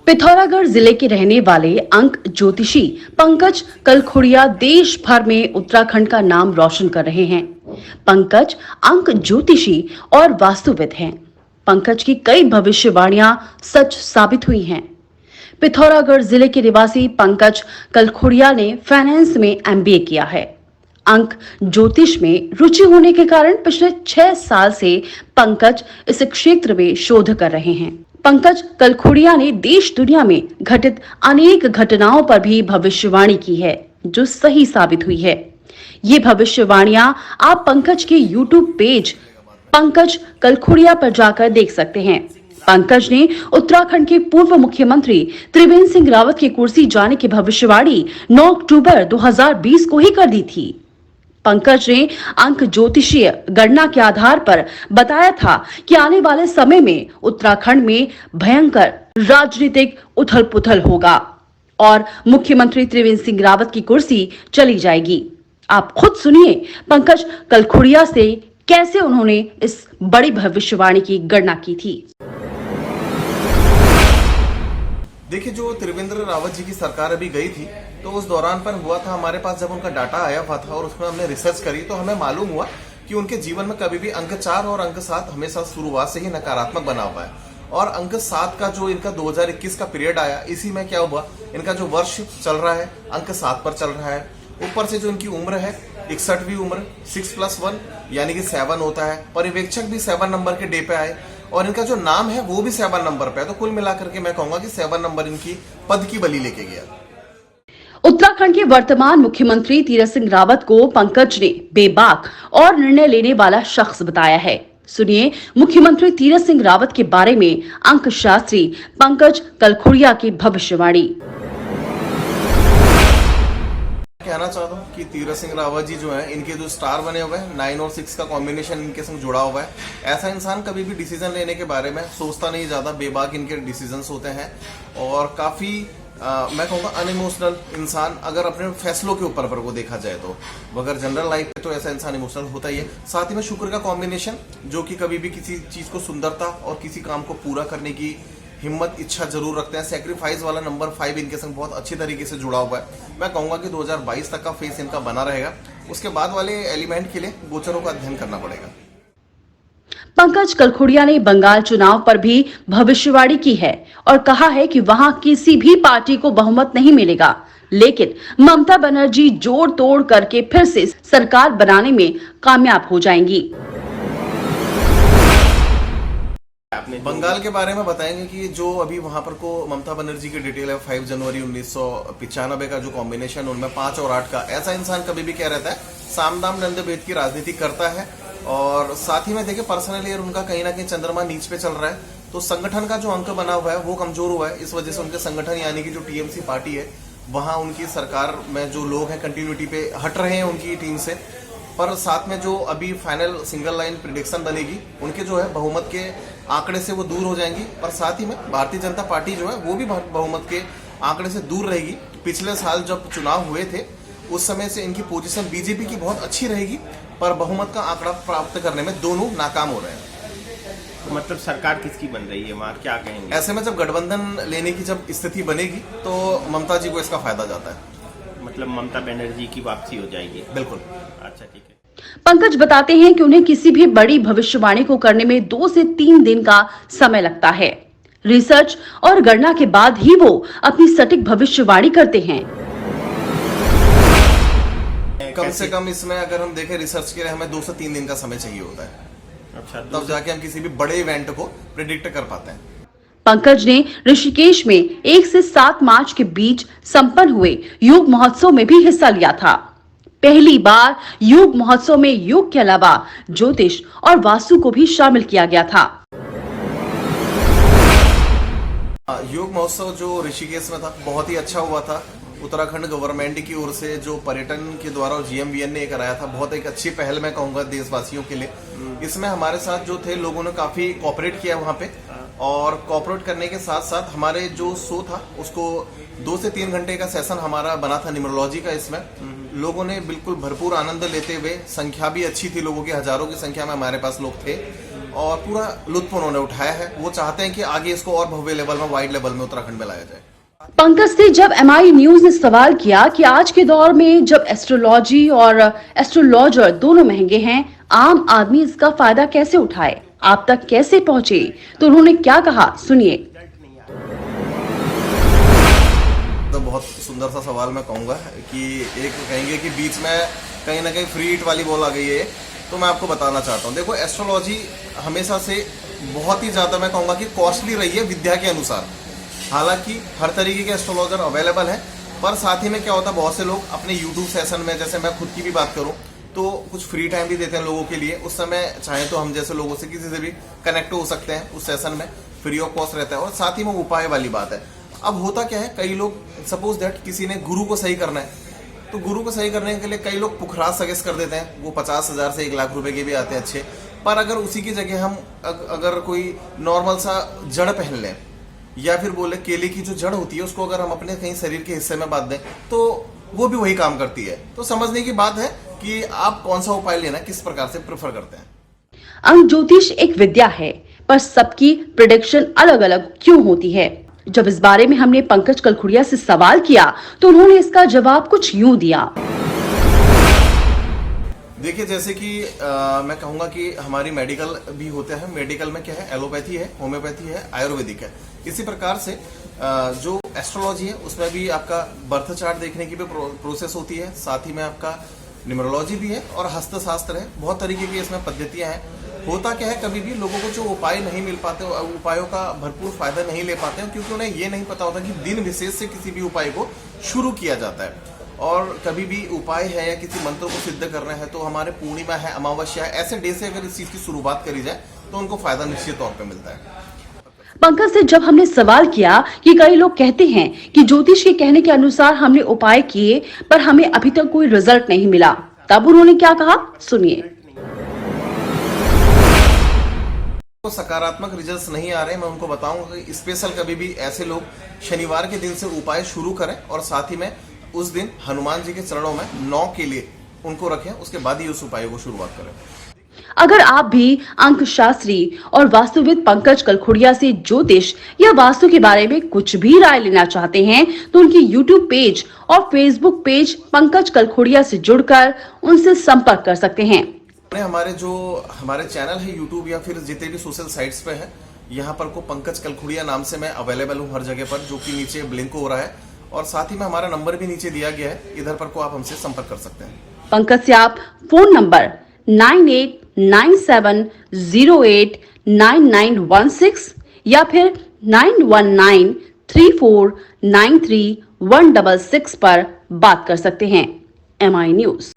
पिथौरागढ़ जिले के रहने वाले अंक ज्योतिषी पंकज कलखुड़िया देश भर में उत्तराखंड का नाम रोशन कर रहे हैं। पंकज अंक ज्योतिषी और वास्तुविद हैं। पंकज की कई भविष्यवाणियां सच साबित हुई हैं। पिथौरागढ़ जिले के निवासी पंकज कलखुड़िया ने फाइनेंस में एमबीए किया है। अंक ज्योतिष में रुचि होने के कारण पिछले 6 साल से पंकज इस क्षेत्र में शोध कर रहे हैं। पंकज कलखुड़िया ने देश दुनिया में घटित अनेक घटनाओं पर भी भविष्यवाणी की है, जो सही साबित हुई है। ये भविष्यवाणियां आप पंकज के YouTube पेज पंकज कलखुड़िया पर जाकर देख सकते हैं। पंकज ने उत्तराखंड के पूर्व मुख्यमंत्री त्रिवेंद्र सिंह रावत की कुर्सी जाने की भविष्यवाणी 9 अक्टूबर 2020 को ही कर दी थी। पंकज ने अंक ज्योतिषीय गणना के आधार पर बताया था कि आने वाले समय में उत्तराखंड में भयंकर राजनीतिक उथल-पुथल होगा और मुख्यमंत्री त्रिवेंद्र सिंह रावत की कुर्सी चली जाएगी। आप खुद सुनिए पंकज कलखुड़िया से कैसे उन्होंने इस बड़ी भविष्यवाणी की गणना की थी। देखिए, जो त्रिवेंद्र रावत जी की सरकार अभी गई थी तो उस दौरान पर हुआ था, हमारे पास जब उनका डाटा आया हुआ था और उसमें हमने रिसर्च करी तो हमें मालूम हुआ कि उनके जीवन में कभी भी अंक 4 और अंक 7 हमेशा शुरुआत से ही नकारात्मक बना हुआ है। और अंक 7 का जो इनका 2021 का पीरियड आया, इसी में क्या हुआ, इनका जो वर्ष चल रहा है अंक 7 पर चल रहा है। ऊपर से जो इनकी उम्र है 61वीं उम्र, 6+1 यानी कि 7 होता है। पर्यवेक्षक भी 7 नंबर के डे पे आए और इनका जो नाम है वो भी 7 नंबर पे है। तो कुल मिलाकर के मैं कहूंगा कि 7 नंबर इनकी पद की बलि लेके गया। उत्तराखंड के वर्तमान मुख्यमंत्री तीरथ सिंह रावत को पंकज ने बेबाक और निर्णय लेने वाला शख्स बताया है। सुनिए मुख्यमंत्री तीरथ सिंह रावत के बारे में अंक शास्त्री पंकज कलखुड़िया की भविष्यवाणी। कहना चाहता हूँ कि तीरथ सिंह रावत जी जो है, इनके जो स्टार बने हुए हैं 9 और 6 का कॉम्बिनेशन इनके संग जुड़ा हुआ है। ऐसा इंसान कभी भी डिसीजन लेने के बारे में सोचता नहीं, ज्यादा बेबाक इनके डिसीजंस होते हैं और काफी मैं कहूँगा अनइमोशनल इंसान, अगर अपने फैसलों के ऊपर को देखा जाए तो। अगर जनरल लाइफ में तो ऐसा इंसान इमोशनल होता ही है। साथ ही में शुक्र का कॉम्बिनेशन, जो कि कभी भी किसी चीज को सुंदरता और किसी काम को पूरा करने की हिम्मत, इच्छा जरूर रखते हैं। सैक्रिफाइस वाला नंबर 5 इनके संग बहुत अच्छी तरीके से जुड़ा हुआ है। मैं कहूंगा कि 2022 तक का फेस इनका बना रहेगा। उसके बाद वाले एलिमेंट के लिए गोचरों का अध्ययन करना पड़ेगा। पंकज कलखुड़िया ने बंगाल चुनाव पर भी भविष्यवाणी की है और कहा है कि वहां किसी भी पार्टी को बहुमत नहीं मिलेगा, लेकिन ममता बनर्जी जोड़ तोड़ करके फिर से सरकार बनाने में कामयाब हो जाएंगी। बंगाल के बारे में बताएंगे कि जो अभी वहां पर को ममता बनर्जी की डिटेल है 5 जनवरी 1995 का जो कॉम्बिनेशन, उनमें 5 और 8 का। ऐसा इंसान कभी भी क्या रहता है, सामदाम दंड भेद की राजनीति करता है। और साथ ही में देखिए पर्सनल ईयर उनका कहीं ना कहीं चंद्रमा नीच पे चल रहा है, तो संगठन का जो अंक बना हुआ है वो कमजोर हुआ है। इस वजह से उनके संगठन यानी कि जो टीएमसी पार्टी है, वहां उनकी सरकार में जो लोग हैं कंटिन्यूटी पे हट रहे हैं उनकी टीम से। पर साथ में जो अभी फाइनल सिंगल लाइन प्रिडिक्शन बनेगी, उनके जो है बहुमत के आंकड़े से वो दूर हो जाएंगी। पर साथ ही में भारतीय जनता पार्टी जो है वो भी बहुमत के आंकड़े से दूर रहेगी। पिछले साल जब चुनाव हुए थे उस समय से इनकी पोजीशन बीजेपी की बहुत अच्छी रहेगी, पर बहुमत का आंकड़ा प्राप्त करने में दोनों नाकाम हो रहे हैं। तो मतलब सरकार किसकी बन रही है वहाँ, क्या कहेंगे? ऐसे में जब गठबंधन लेने की जब स्थिति बनेगी तो ममता जी को इसका फायदा जाता है। मतलब ममता बनर्जी की वापसी हो जाएगी? बिल्कुल। अच्छा, ठीक है। पंकज बताते हैं कि उन्हें किसी भी बड़ी भविष्यवाणी को करने में 2 से 3 दिन का समय लगता है। रिसर्च और गणना के बाद ही वो अपनी सटीक भविष्यवाणी करते हैं। कम से कम इसमें अगर हम देखें रिसर्च के लिए हमें 2 से 3 दिन का समय चाहिए होता है। अच्छा, तब जाके हम किसी भी बड़े इवेंट को प्रिडिक्ट कर पाते हैं। पंकज ने ऋषिकेश में 1 से 7 मार्च के बीच संपन्न हुए योग महोत्सव में भी हिस्सा लिया था। पहली बार योग महोत्सव में योग के अलावा ज्योतिष और वास्तु को भी शामिल किया गया था। योग महोत्सव जो ऋषिकेश में था बहुत ही अच्छा हुआ था। उत्तराखंड गवर्नमेंट की ओर से जो पर्यटन के द्वारा GMVN ने कराया था, बहुत एक अच्छी पहल मैं कहूंगा देशवासियों के लिए। इसमें हमारे साथ जो थे लोगों ने काफी कोऑपरेट किया वहां पे, और कोऑपरेट करने के साथ साथ हमारे जो शो था उसको 2 से 3 घंटे का सेशन हमारा बना था न्यूमरोलॉजी का। इसमें लोगों ने बिल्कुल भरपूर आनंद लेते हुए, संख्या भी अच्छी थी लोगों की, हजारों की संख्या में हमारे पास लोग थे और पूरा लुत्फ उन्होंने उठाया है। वो चाहते हैं कि आगे इसको और भव्य लेवल में, वाइड लेवल में उत्तराखंड में लाया जाए। पंकज से जब एमआई न्यूज ने सवाल किया कि आज के दौर में जब एस्ट्रोलॉजी और एस्ट्रोलॉजर दोनों महंगे हैं, आम आदमी इसका फायदा कैसे उठाए, आप तक कैसे पहुंचे, तो उन्होंने क्या कहा, सुनिए। तो बहुत सुंदर सा सवाल मैं कहूंगा कि एक कहेंगे कि बीच में कहीं ना कहीं फ्री हिट वाली बॉल आ गई है, तो मैं आपको बताना चाहता हूँ। देखो, एस्ट्रोलॉजी हमेशा से बहुत ही ज्यादा मैं कहूंगा कि कॉस्टली रही है विद्या के अनुसार। हालांकि हर तरीके के एस्ट्रोलॉजर अवेलेबल है, पर साथ ही में क्या होता है, बहुत से लोग अपने यूट्यूब सेशन में, जैसे मैं खुद की भी बात करूं तो कुछ फ्री टाइम भी देते हैं लोगों के लिए। उस समय चाहे तो हम जैसे लोगों से किसी से भी कनेक्ट हो सकते हैं, उस सेशन में फ्री ऑफ कॉस्ट रहता है। और साथ ही में उपाय वाली बात है। अब होता क्या है, कई लोग सपोज दैट किसी ने गुरु को सही करना है, तो गुरु को सही करने के लिए कई लोग पुखराज सजेस्ट कर देते हैं, वो 50,000 से 1 लाख रुपए के भी आते हैं अच्छे। पर अगर उसी की जगह हम अगर कोई नॉर्मल सा जड़ पहन लें, या फिर बोले केले की जो जड़ होती है उसको अगर हम अपने कहीं शरीर के हिस्से में बांध दें, तो वो भी वही काम करती है। तो समझने की बात है कि आप कौन सा उपाय लेना किस प्रकार से प्रेफर करते हैं। अंक ज्योतिष एक विद्या है, पर सबकी प्रेडिक्शन अलग अलग क्यों होती है? जब इस बारे में हमने पंकज कलखुड़िया से सवाल किया तो उन्होंने इसका जवाब कुछ यूं दिया। देखिए, जैसे कि मैं कहूंगा कि हमारी मेडिकल भी होते हैं। मेडिकल में क्या है, एलोपैथी है, होम्योपैथी है, आयुर्वेदिक है। इसी प्रकार से जो एस्ट्रोलॉजी है उसमें भी आपका बर्थ चार्ट देखने की भी प्रोसेस होती है, साथ ही में आपका न्यूमरोलॉजी भी है और हस्तशास्त्र है। बहुत तरीके की इसमें पद्धतियां हैं। होता क्या है, कभी भी लोगों को जो उपाय नहीं मिल पाते, उपायों का भरपूर फायदा नहीं ले पाते हैं, क्योंकि उन्हें ये नहीं पता होता कि दिन विशेष से किसी भी उपाय को शुरू किया जाता है। और कभी भी उपाय है या किसी मंत्र को सिद्ध करना है तो हमारे पूर्णिमा है, अमावस्या है, ऐसे डे से अगर इस चीज की शुरुआत करी जाए तो उनको फायदा निश्चित तौर पे मिलता है। पंकज से जब हमने सवाल किया कि कई लोग कहते हैं कि ज्योतिष के कहने के अनुसार हमने उपाय किए पर हमें अभी तक कोई रिजल्ट नहीं मिला, तब उन्होंने क्या कहा, सुनिए। तो सकारात्मक रिजल्ट्स नहीं आ रहे, मैं उनको बताऊंगा कि स्पेशल कभी भी ऐसे लोग शनिवार के दिन से उपाय शुरू करें और साथ ही में उस दिन हनुमान जी के चरणों में 9 के लिए उनको रखें, उसके बाद ही उस उपाय को शुरुआत करें। अगर आप भी अंक शास्त्री और वास्तुविद पंकज कलखुड़िया से ज्योतिष या वास्तु के बारे में कुछ भी राय लेना चाहते हैं तो उनकी यूट्यूब पेज और फेसबुक पेज पंकज कलखुड़िया से जुड़कर उनसे संपर्क कर सकते हैं। हमारे चैनल है यूट्यूब या फिर जितने भी सोशल साइट्स पे है, यहाँ पर को पंकज कलखुड़िया नाम से मैं अवेलेबल हूँ हर जगह पर, जो कि नीचे ब्लिंक हो रहा है और साथ ही में हमारा नंबर भी नीचे दिया गया है, इधर पर को आप हमसे संपर्क कर सकते हैं। पंकज से आप फोन नंबर 9897089916 या फिर 9193493166 पर बात कर सकते हैं। MI news.